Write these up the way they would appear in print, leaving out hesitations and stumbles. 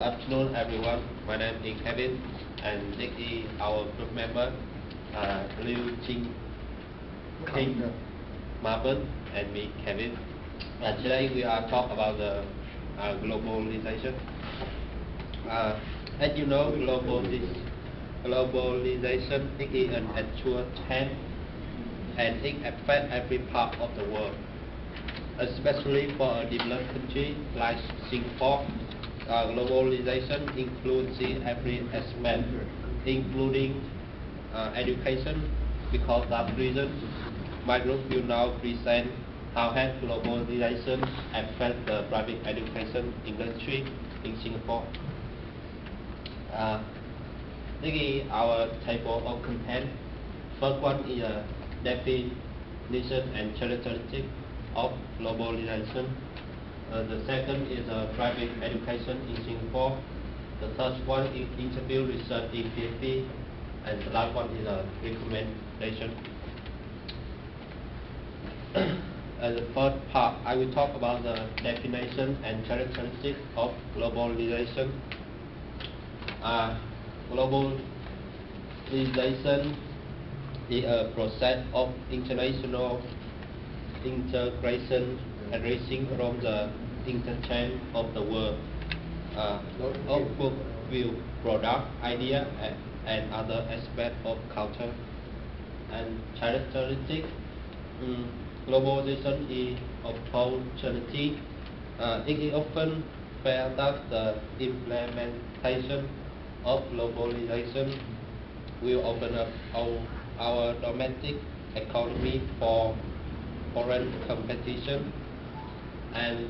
Afternoon, everyone. My name is Kevin, and this is our group member, Liu Jing King Marvin, and me, Kevin. Today we are talk about the globalization. As you know, globalization is an actual trend, and it affects every part of the world, especially for a developed country like Singapore. Globalization includes every aspect, including education. Because of that reason, my group will now present how has globalization affect the private education industry in Singapore. This is our table of content. First one is a definition and characteristic of globalization. The second is private education in Singapore. The third one is interview research in PhD. And the last one is a recommendation. As the first part, I will talk about the definition and characteristics of globalization. Globalization is a process of international integration arising from the interchange of the world of worldview, product, idea, and other aspects of culture and characteristic. Globalization is opportunity. It is often felt that the implementation of globalization will open up our domestic economy for foreign competition, and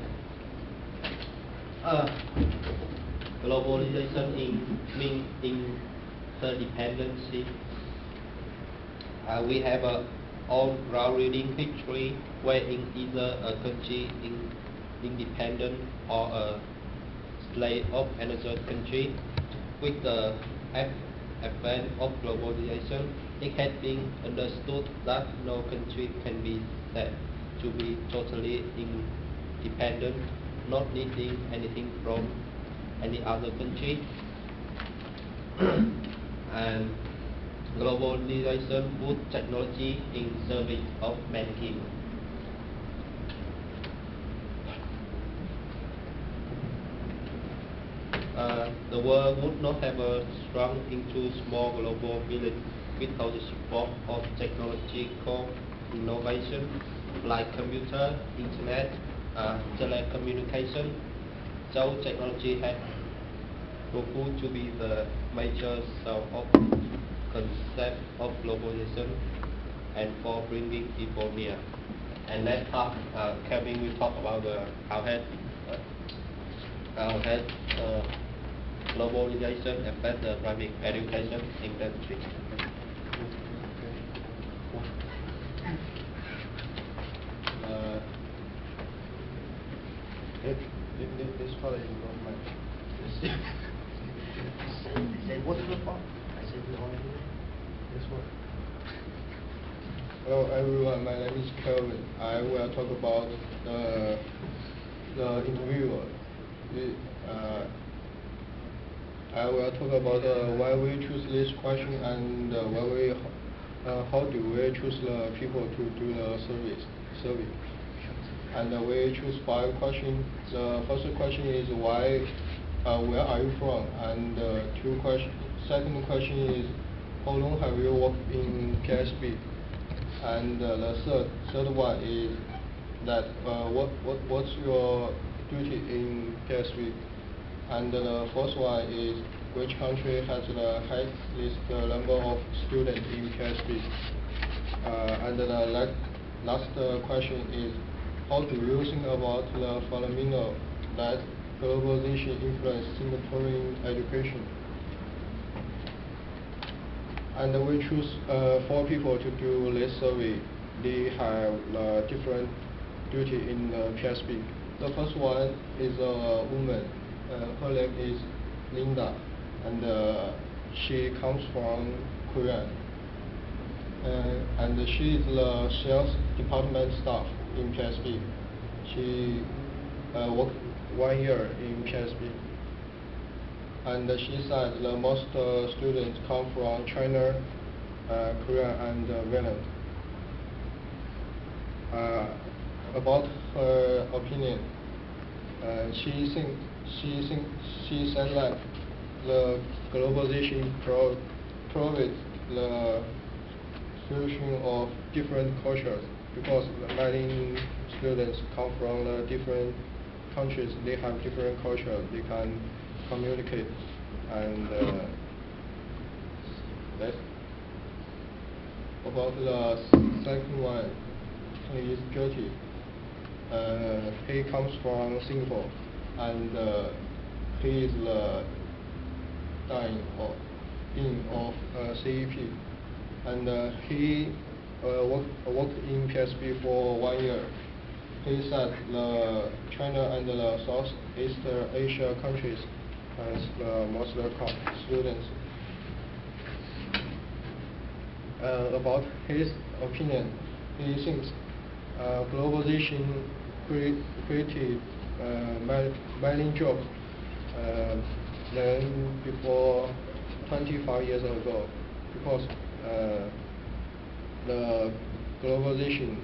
globalization means interdependency. We have a all-round reading history wherein either a country is independent or a slave of another country. With the advent of globalization, it has been understood that no country can be said to be totally independent, not needing anything from any other country. And globalization puts technology in service of mankind. The world would not have shrunk into small global village without the support of technological innovation like computer, internet, telecommunication. So technology has proved to be the major source of concept of globalization and for bringing people near. And next part, Kevin will talk about how has globalization affect the private education industry. This fellow is not much. What's the fault? I said we all here. This one. Hello everyone, my name is Kelvin. I will talk about the interviewer. I will talk about why we choose this question and how do we choose the people to do the survey. And we choose 5 questions. The first question is why, where are you from? And second question is how long have you worked in KSB? And the third one is that what's your duty in KSB? And the fourth one is which country has the highest number of students in KSB? And the last question is how do you think about the phenomenon that globalization influences Singaporean education? And we choose 4 people to do this survey. They have different duty in PSB. The first one is a woman. Her name is Linda, and she comes from Korea. And she is the sales department staff in PSB. She worked 1 year in PSB. And she said that most students come from China, Korea, and Vietnam. About her opinion, she said that the globalization provides the fusion of different cultures, because many students come from different countries. They have different cultures. They can communicate, and that's about the second one. He is guilty. He comes from Singapore, and he is the dean of CEP, and he worked in PSB for 1 year. He said the China and the Southeast Asia countries has the most students. About his opinion, he thinks globalization created many jobs than before 25 years ago, because the globalization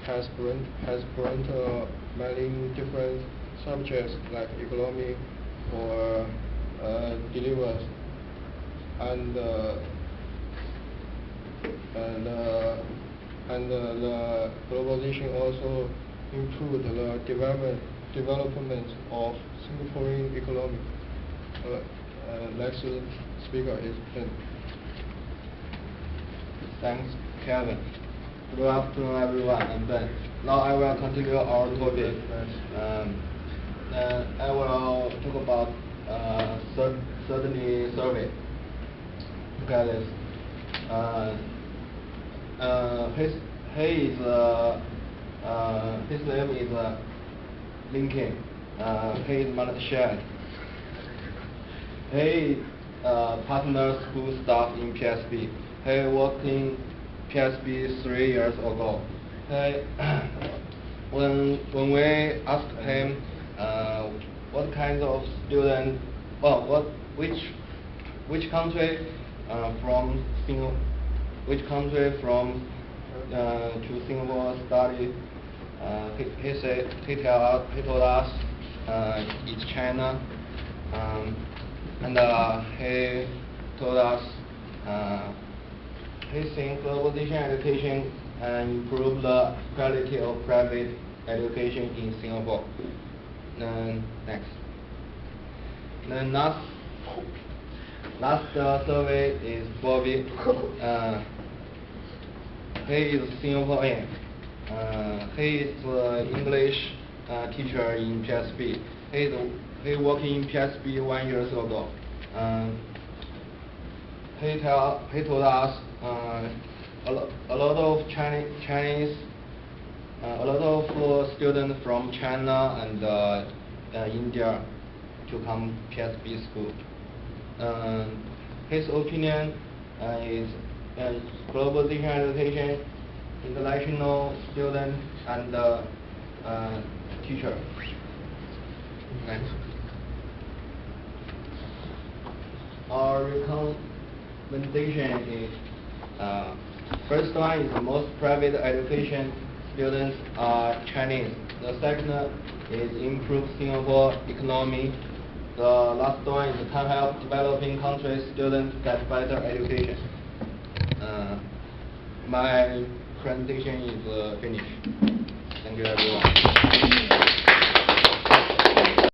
has brought many different subjects like economy or delivery, and the globalization also improved the development of Singaporean economy. Next speaker is Ben. Thanks, Kevin. Good afternoon, everyone. I'm Ben. Now I will continue our topic. I will talk about certainty survey. Look at this. His name is Lincoln. He is Malaysian. He partner school staff in PSB. He worked in PSB 3 years ago. When we asked him what kind of student, which country from to Singapore study, he told us it's China, and he told us he thinks globalization education improve the quality of private education in Singapore. Next. The last survey is Bobby. He is Singaporean. He is English teacher in PSB. He worked in PSB 1 year ago. He told us a lot of Chinese, a lot of students from China and India to come PSB school. His opinion is globalization education, international students, and teacher. Next. Our recommendation is first one is most private education students are Chinese. The second is improve Singapore economy. The last one is can help developing countries students get better education. My presentation is finished. Thank you, everyone.